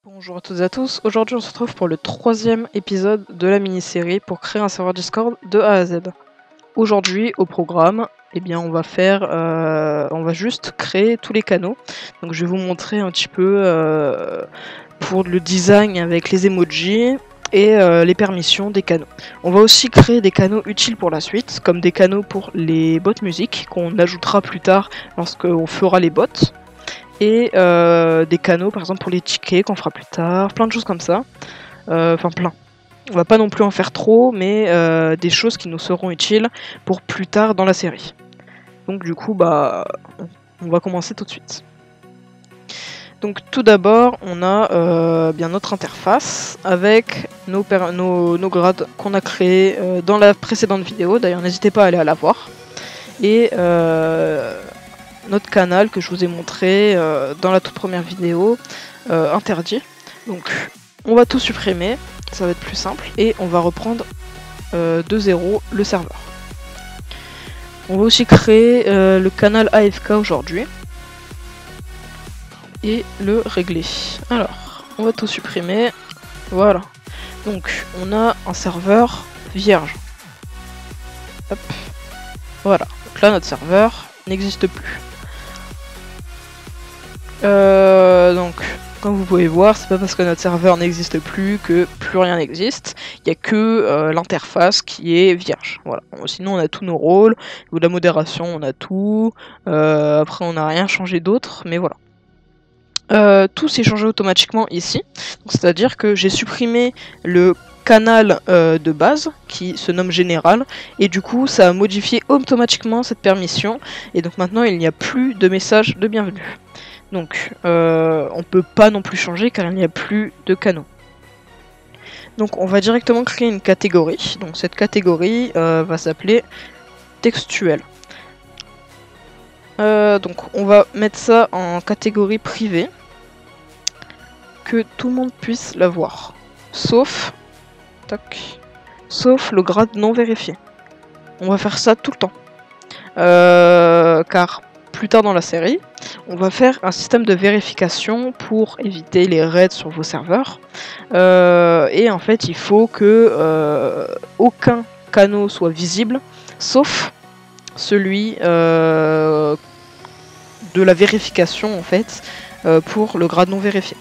Bonjour à toutes et à tous, aujourd'hui on se retrouve pour le 3e épisode de la mini-série pour créer un serveur Discord de A à Z. Aujourd'hui au programme, eh bien on va juste créer tous les canaux. Donc je vais vous montrer un petit peu pour le design avec les emojis et les permissions des canaux. On va aussi créer des canaux utiles pour la suite, comme des canaux pour les bots musique qu'on ajoutera plus tard lorsqu'on fera les bots. Et des canaux par exemple pour les tickets qu'on fera plus tard, plein de choses comme ça. Enfin plein. On va pas non plus en faire trop, mais des choses qui nous seront utiles pour plus tard dans la série. Donc du coup bah on va commencer tout de suite. Donc tout d'abord on a bien notre interface avec nos grades qu'on a créés dans la précédente vidéo, d'ailleurs n'hésitez pas à aller la voir. Et notre canal que je vous ai montré dans la toute première vidéo interdit. Donc on va tout supprimer, ça va être plus simple, et on va reprendre de zéro le serveur. On va aussi créer le canal AFK aujourd'hui et le régler. Alors on va tout supprimer, voilà. Donc on a un serveur vierge. Hop. Voilà, donc là notre serveur n'existe plus. Donc, comme vous pouvez voir, c'est pas parce que notre serveur n'existe plus que plus rien n'existe. Il n'y a que l'interface qui est vierge. Voilà. Bon, sinon, on a tous nos rôles. Ou la modération, on a tout. Après, on n'a rien changé d'autre, mais voilà. Tout s'est changé automatiquement ici. C'est-à-dire que j'ai supprimé le canal de base qui se nomme général et du coup ça a modifié automatiquement cette permission et donc maintenant il n'y a plus de message de bienvenue. Donc on peut pas non plus changer car il n'y a plus de canaux. Donc on va directement créer une catégorie. Donc cette catégorie va s'appeler textuel. Donc on va mettre ça en catégorie privée, que tout le monde puisse la voir. Sauf le grade non vérifié. On va faire ça tout le temps. Car plus tard dans la série, on va faire un système de vérification pour éviter les raids sur vos serveurs. Et en fait, il faut que aucun canal soit visible, sauf celui de la vérification en fait, pour le grade non vérifié.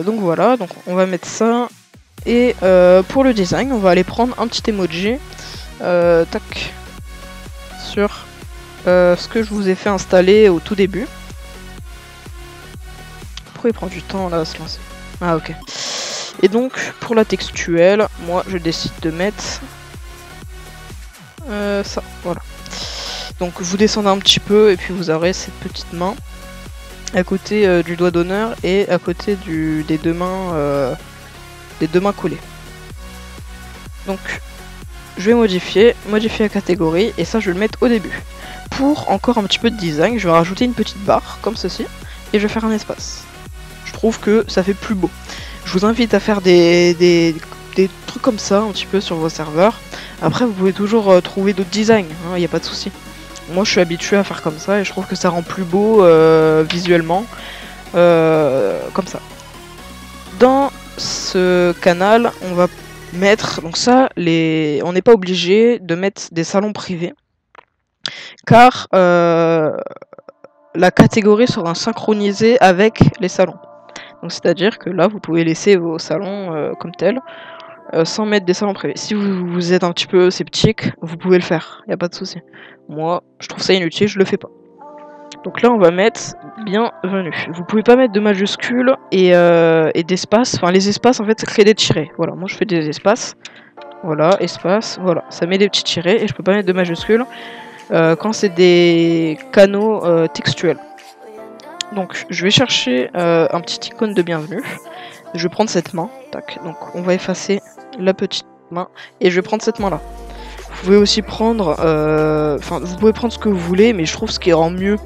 Donc voilà, donc on va mettre ça. Et pour le design, on va aller prendre un petit emoji sur ce que je vous ai fait installer au tout début. Pourquoi il prend du temps là à se lancer? Ah ok. Et donc pour la textuelle, moi je décide de mettre ça, voilà. Donc vous descendez un petit peu et puis vous aurez cette petite main à côté du doigt d'honneur et à côté des deux mains collées. Donc je vais modifier la catégorie et ça je vais le mettre au début. Pour encore un petit peu de design, je vais rajouter une petite barre comme ceci et je vais faire un espace. Je trouve que ça fait plus beau. Je vous invite à faire des trucs comme ça un petit peu sur vos serveurs. Après vous pouvez toujours trouver d'autres designs, il n'y a pas de souci. Moi je suis habitué à faire comme ça et je trouve que ça rend plus beau visuellement comme ça. Dans ce canal on va mettre, donc ça, on n'est pas obligé de mettre des salons privés car la catégorie sera synchronisée avec les salons. Donc c'est à dire que là vous pouvez laisser vos salons comme tels sans mettre des salons privés. Si vous êtes un petit peu sceptique, vous pouvez le faire, il n'y a pas de souci. Moi je trouve ça inutile, je le fais pas. Donc là on va mettre bienvenue. Vous pouvez pas mettre de majuscules et d'espace. Enfin les espaces en fait ça crée des tirets. Voilà, moi je fais des espaces. Voilà, espace, voilà. Ça met des petits tirets et je peux pas mettre de majuscules quand c'est des canaux textuels. Donc je vais chercher un petit icône de bienvenue. Je vais prendre cette main. Tac. Donc on va effacer la petite main et je vais prendre cette main là. Vous pouvez aussi prendre, vous pouvez prendre ce que vous voulez, mais je trouve ce qui rend mieux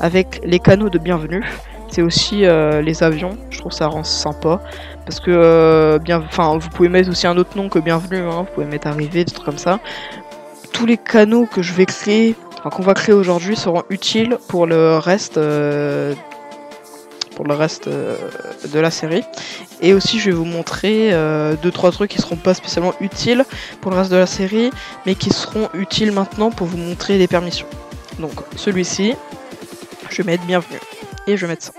avec les canaux de bienvenue, c'est aussi les avions. Je trouve ça rend sympa parce que vous pouvez mettre aussi un autre nom que bienvenue, hein. Vous pouvez mettre arrivée, des trucs comme ça. Tous les canaux que je vais créer, qu'on va créer aujourd'hui, seront utiles pour le reste pour le reste de la série. Et aussi je vais vous montrer 2-3 trucs qui seront pas spécialement utiles pour le reste de la série, mais qui seront utiles maintenant pour vous montrer les permissions. Donc celui-ci, je vais mettre bienvenue, et je vais mettre ça.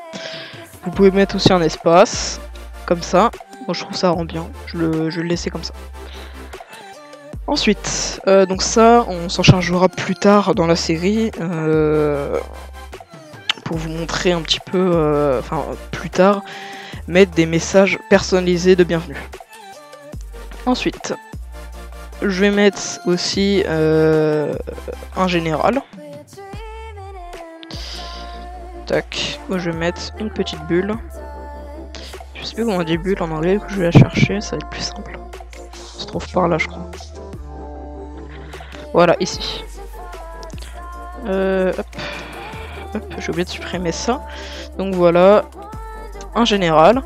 Vous pouvez mettre aussi un espace, comme ça. Moi je trouve ça rend bien, je vais le laisser comme ça. Ensuite, donc ça, on s'en chargera plus tard dans la série, pour vous montrer un petit peu, enfin plus tard, mettre des messages personnalisés de bienvenue. Ensuite, je vais mettre aussi un général. Tac, moi je vais mettre une petite bulle. Je sais plus comment on dit bulle en anglais, que je vais la chercher, ça va être plus simple. Ça se trouve par là, je crois. Voilà, ici. Hop. Hop, j'ai oublié de supprimer ça. Donc voilà, un général.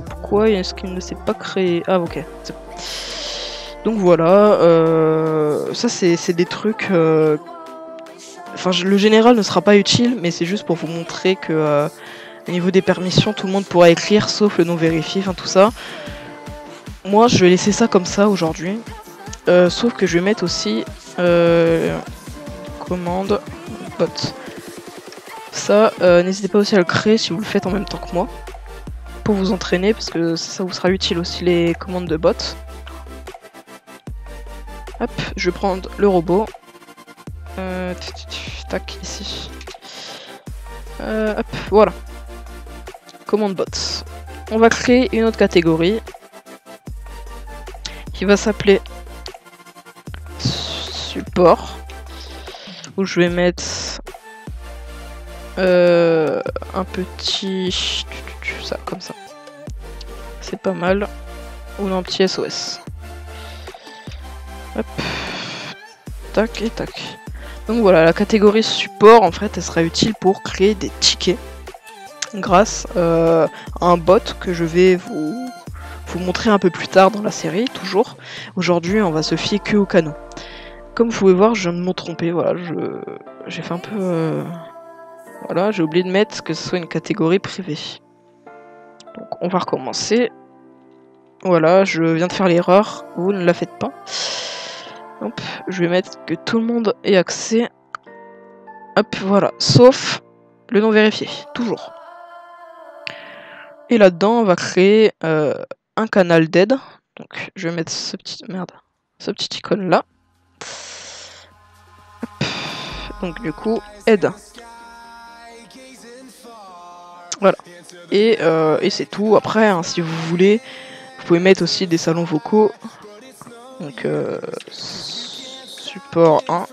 Pourquoi est-ce qu'il ne s'est pas créé? Ah ok. Donc voilà, ça c'est des trucs... Enfin, le général ne sera pas utile, mais c'est juste pour vous montrer que au niveau des permissions, tout le monde pourra écrire, sauf le non vérifié, enfin tout ça. Moi, je vais laisser ça comme ça aujourd'hui. Sauf que je vais mettre aussi commande bot. Ça, n'hésitez pas aussi à le créer si vous le faites en même temps que moi. Pour vous entraîner, parce que ça vous sera utile aussi les commandes de bot. Hop, je vais prendre le robot. Tac, ici. Hop, voilà. Commande bot. On va créer une autre catégorie qui va s'appeler support, où je vais mettre un petit ça comme ça, c'est pas mal, ou un petit SOS. Hop, tac et tac. Donc voilà, la catégorie support en fait elle sera utile pour créer des tickets grâce à un bot que je vais vous montrer un peu plus tard dans la série, toujours. Aujourd'hui on va se fier que au canot. Comme vous pouvez voir, je viens de me tromper, voilà, j'ai fait un peu... voilà, j'ai oublié de mettre que ce soit une catégorie privée. Donc on va recommencer. Voilà, je viens de faire l'erreur, vous ne la faites pas. Hop, je vais mettre que tout le monde ait accès. Hop, voilà, sauf le non vérifié, toujours. Et là-dedans, on va créer un canal d'aide. Donc je vais mettre ce petit... merde, ce petit icône là. Donc du coup, aide. Voilà. Et c'est tout. Après, hein, si vous voulez, vous pouvez mettre aussi des salons vocaux. Donc support 1.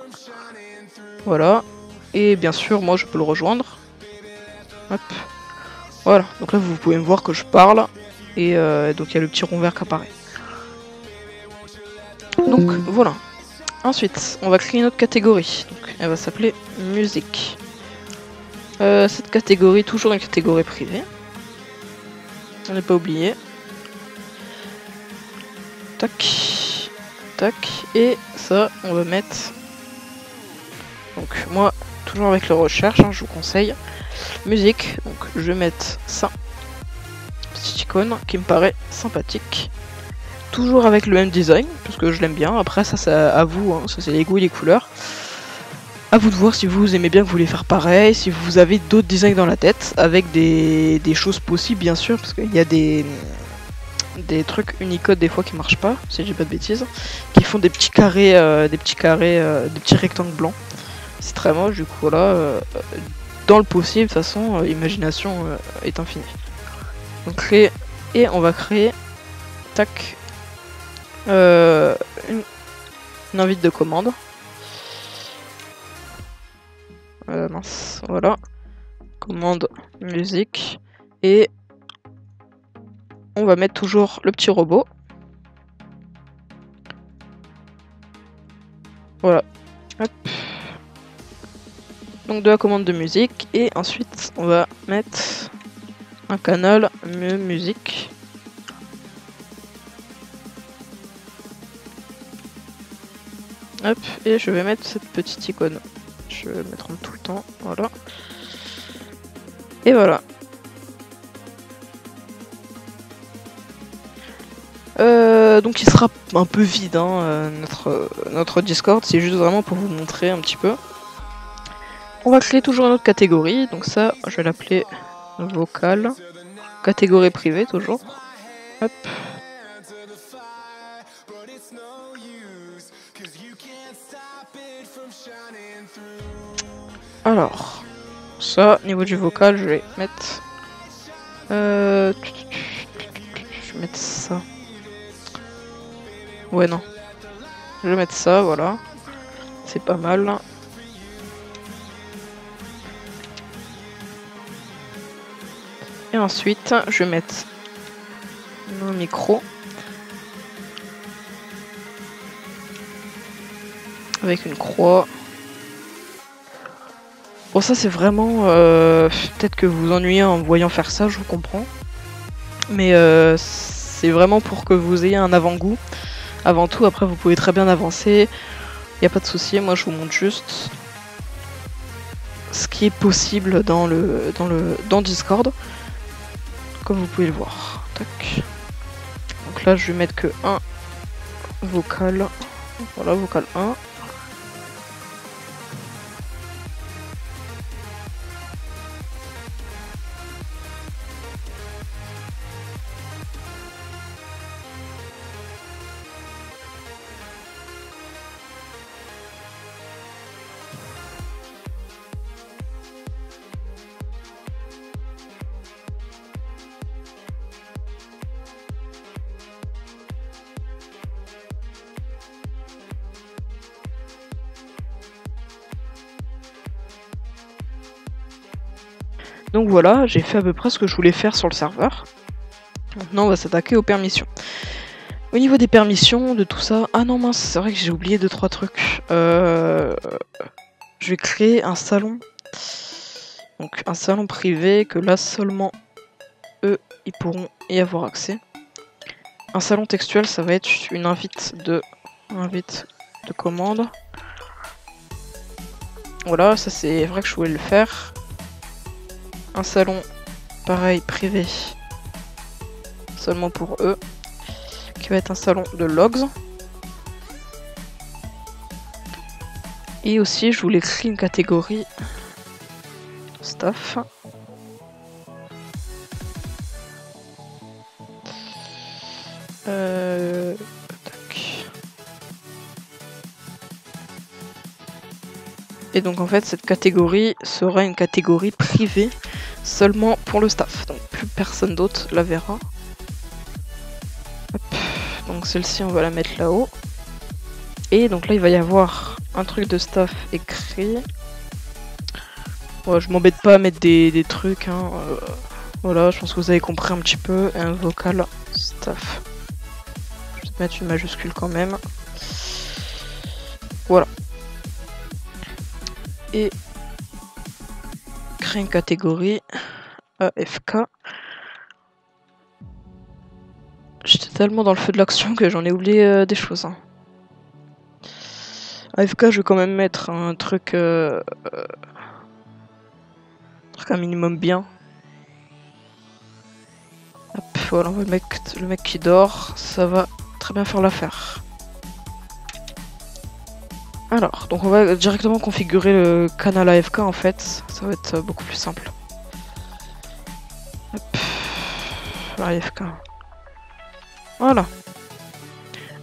Voilà. Et bien sûr, moi je peux le rejoindre. Hop. Voilà. Donc là, vous pouvez me voir que je parle. Et donc il y a le petit rond vert qui apparaît. Donc voilà. Ensuite, on va créer une autre catégorie. Donc, elle va s'appeler musique. Cette catégorie, toujours une catégorie privée. On n'est pas oublié. Tac. Tac. Et ça, on va mettre... Donc moi, toujours avec la recherche, hein, je vous conseille. Musique. Donc je vais mettre ça. Petite icône qui me paraît sympathique. Toujours avec le même design, parce que je l'aime bien. Après, ça c'est à vous, hein. Ça c'est les goûts et les couleurs. À vous de voir si vous aimez bien, que vous voulez faire pareil, si vous avez d'autres designs dans la tête, avec des choses possibles bien sûr, parce qu'il y a des trucs Unicode des fois qui marchent pas, si j'ai pas de bêtises, qui font des petits carrés, des petits rectangles blancs. C'est très moche, du coup voilà, dans le possible, de toute façon, l'imagination est infinie. Donc créer, et on va créer, tac, une invite de commande. Mince, voilà. Commande musique. Et on va mettre toujours le petit robot. Voilà. Hop. Donc de la commande de musique. Et ensuite on va mettre un canal musique. Hop, et je vais mettre cette petite icône. Je vais le mettre en tout le temps, voilà. Et voilà. Donc il sera un peu vide hein, notre Discord, c'est juste vraiment pour vous montrer un petit peu. On va créer toujours une autre catégorie, donc ça je vais l'appeler vocal, catégorie privée toujours. Hop. Alors, ça, niveau du vocal, je vais mettre... Je vais mettre ça. Ouais, non. Je vais mettre ça, voilà. C'est pas mal. Et ensuite, je vais mettre nos micros. Avec une croix. Bon, ça c'est vraiment... peut-être que vous vous ennuyez en me voyant faire ça, je vous comprends. Mais c'est vraiment pour que vous ayez un avant-goût. Avant tout, après vous pouvez très bien avancer. Y a pas de souci, moi je vous montre juste ce qui est possible dans Discord. Comme vous pouvez le voir. Tac. Donc là je vais mettre que un vocal. Voilà, vocal 1. Donc voilà, j'ai fait à peu près ce que je voulais faire sur le serveur. Maintenant on va s'attaquer aux permissions. Au niveau des permissions, de tout ça... Ah non mince, c'est vrai que j'ai oublié 2-3 trucs. Je vais créer un salon. Donc un salon privé que là seulement eux, ils pourront y avoir accès. Un salon textuel, ça va être une invite de commande. Voilà, ça c'est vrai que je voulais le faire. Un salon, pareil, privé, seulement pour eux, qui va être un salon de logs. Et aussi, je voulais créer une catégorie staff. Tac. Et donc en fait, cette catégorie sera une catégorie privée seulement pour le staff. Donc plus personne d'autre la verra. Hop. Donc celle-ci, on va la mettre là-haut. Et donc là, il va y avoir un truc de staff écrit. Ouais, je m'embête pas à mettre des trucs. Hein. Voilà, je pense que vous avez compris un petit peu. Un vocal staff. Je vais mettre une majuscule quand même. Voilà. Et créer une catégorie AFK. J'étais tellement dans le feu de l'action que j'en ai oublié des choses. Hein. AFK, je vais quand même mettre un truc un minimum bien. Hop, voilà, on va mettre le mec qui dort, ça va très bien faire l'affaire. Alors, donc on va directement configurer le canal AFK en fait, ça va être beaucoup plus simple. Hop, AFK. Voilà.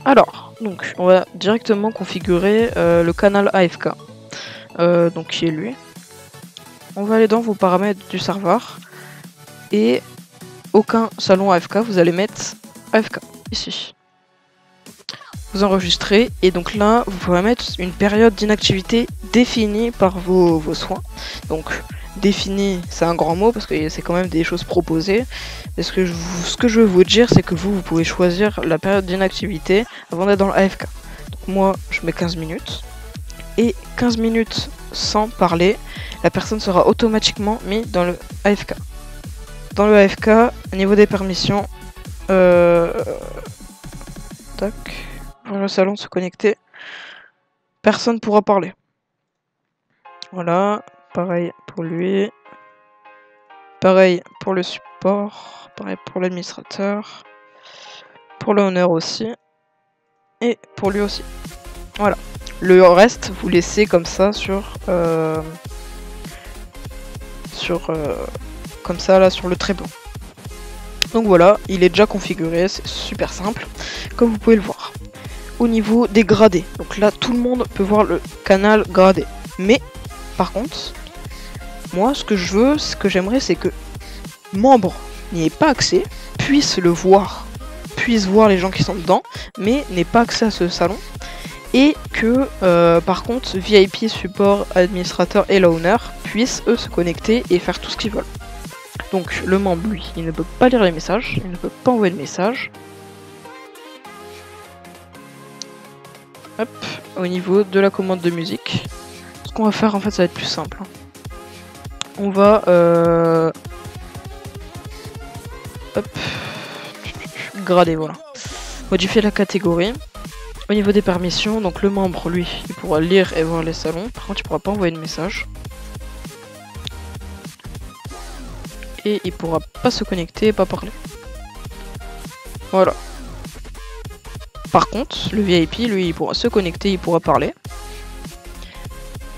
Alors, donc on va directement configurer le canal AFK, donc qui est lui. On va aller dans vos paramètres du serveur et aucun salon AFK, vous allez mettre AFK ici. Vous enregistrez et donc là vous pouvez mettre une période d'inactivité définie par vos soins. Donc définie, c'est un grand mot parce que c'est quand même des choses proposées. Et ce que je veux vous dire, c'est que vous pouvez choisir la période d'inactivité avant d'être dans le AFK. Donc moi je mets 15 minutes et 15 minutes sans parler, la personne sera automatiquement mise dans le AFK. Dans le AFK, au niveau des permissions, tac, pour le salon se connecter, personne ne pourra parler. Voilà, pareil pour lui. Pareil pour le support, pareil pour l'administrateur, pour le owner aussi, et pour lui aussi. Voilà. Le reste, vous laissez comme ça comme ça là sur le trait blanc. Donc voilà, il est déjà configuré, c'est super simple, comme vous pouvez le voir. Au niveau des gradés, donc là tout le monde peut voir le canal gradé. Mais par contre, moi ce que je veux, ce que j'aimerais, c'est que membres n'y aient pas accès, puissent le voir, puissent voir les gens qui sont dedans, mais n'aient pas accès à ce salon. Et que par contre VIP, support, administrateur et l'owner puissent eux se connecter et faire tout ce qu'ils veulent. Donc le membre, lui, il ne peut pas lire les messages, il ne peut pas envoyer de messages. Hop, au niveau de la commande de musique, ce qu'on va faire en fait ça va être plus simple. On va hop, grader, voilà. Modifier la catégorie. Au niveau des permissions, donc le membre, lui, il pourra lire et voir les salons. Par contre, il pourra pas envoyer de message. Et il pourra pas se connecter et pas parler. Voilà. Par contre, le VIP, lui, il pourra se connecter, il pourra parler.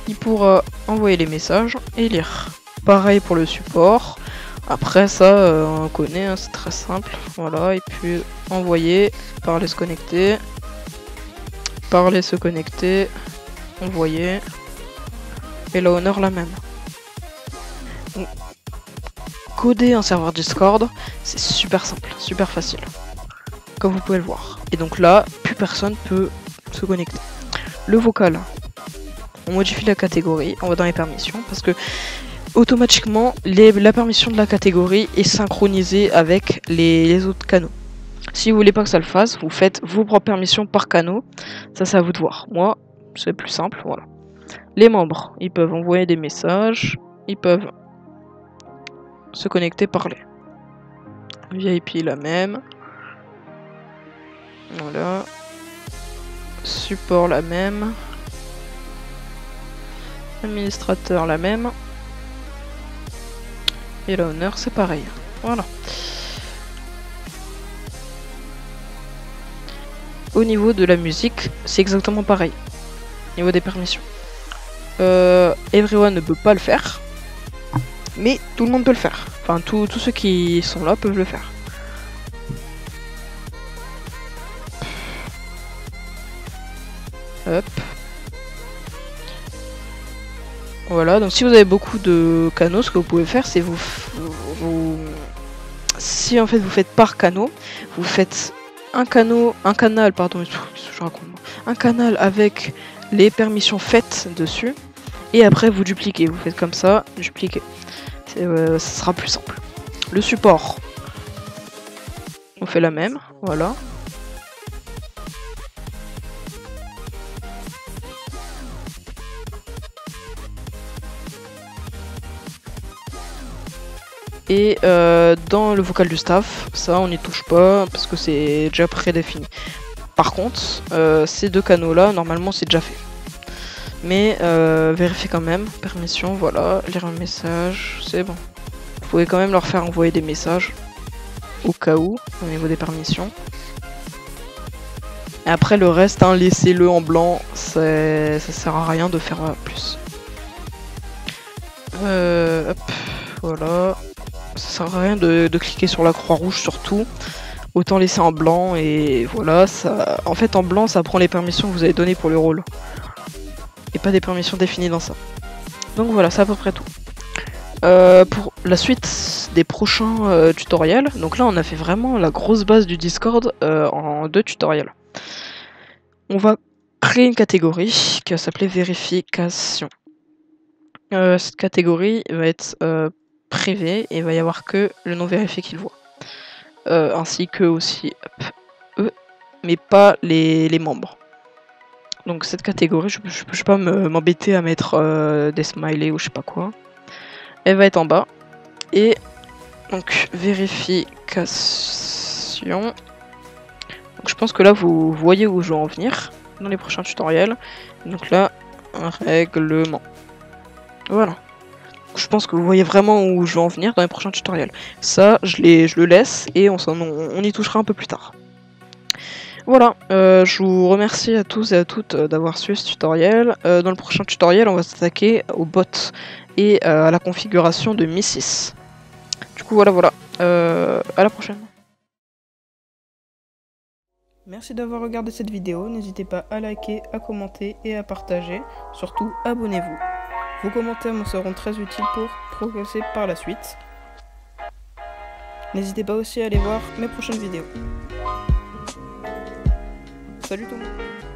Il pourra envoyer les messages et lire. Pareil pour le support. Après ça, on connaît, hein, c'est très simple. Voilà, et puis envoyer, parler, se connecter. Parler, se connecter, envoyer. Et la owner la même. Donc, coder un serveur Discord, c'est super simple, super facile. Comme vous pouvez le voir. Et donc là, plus personne peut se connecter. Le vocal, on modifie la catégorie, on va dans les permissions, parce que automatiquement, la permission de la catégorie est synchronisée avec les autres canaux. Si vous voulez pas que ça le fasse, vous faites vos propres permissions par canaux. Ça, c'est à vous de voir. Moi, c'est plus simple, voilà. Les membres, ils peuvent envoyer des messages, ils peuvent se connecter, parler. VIP, la même. Voilà. Support, la même. Administrateur, la même. Et l'owner, c'est pareil. Voilà. Au niveau de la musique, c'est exactement pareil. Au niveau des permissions. Everyone ne peut pas le faire. Mais tout le monde peut le faire. Enfin, tous ceux qui sont là peuvent le faire. Hop. Voilà, donc si vous avez beaucoup de canaux, ce que vous pouvez faire, c'est si en fait vous faites par canaux, vous faites un canal, pardon, je raconte, un canal avec les permissions faites dessus, et après vous dupliquez, vous faites comme ça, dupliquer. Ça sera plus simple. Le support, on fait la même, voilà. Et dans le vocal du staff, ça on n'y touche pas parce que c'est déjà prédéfini. Par contre, ces deux canaux là, normalement c'est déjà fait. Mais vérifiez quand même, permission, voilà, lire un message, c'est bon. Vous pouvez quand même leur faire envoyer des messages, au cas où, au niveau des permissions. Et après le reste, hein, laissez-le en blanc, ça sert à rien de faire plus. Hop, voilà. Ça sert à rien de cliquer sur la croix rouge surtout. Autant laisser en blanc et voilà, ça. En fait en blanc ça prend les permissions que vous avez données pour le rôle. Et pas des permissions définies dans ça. Donc voilà, c'est à peu près tout. Pour la suite des prochains tutoriels, donc là on a fait vraiment la grosse base du Discord en 2 tutoriels. On va créer une catégorie qui va s'appeler vérification. Cette catégorie va être privée et il va y avoir que le non vérifié qui le voit. Ainsi que aussi eux, mais pas les membres. Donc cette catégorie, je peux pas m'embêter à mettre des smileys ou je sais pas quoi. Elle va être en bas. Et donc vérification. Donc je pense que là vous voyez où je veux en venir dans les prochains tutoriels. Donc là, un règlement. Voilà. je pense que vous voyez vraiment où je vais en venir dans les prochains tutoriels. Ça, je le laisse et on y touchera un peu plus tard. Voilà, je vous remercie à tous et à toutes d'avoir suivi ce tutoriel. Dans le prochain tutoriel, on va s'attaquer aux bots et à la configuration de Mi6. Du coup, voilà. À la prochaine. Merci d'avoir regardé cette vidéo. N'hésitez pas à liker, à commenter et à partager. Surtout, abonnez-vous. Vos commentaires me seront très utiles pour progresser par la suite. N'hésitez pas aussi à aller voir mes prochaines vidéos. Salut tout le monde!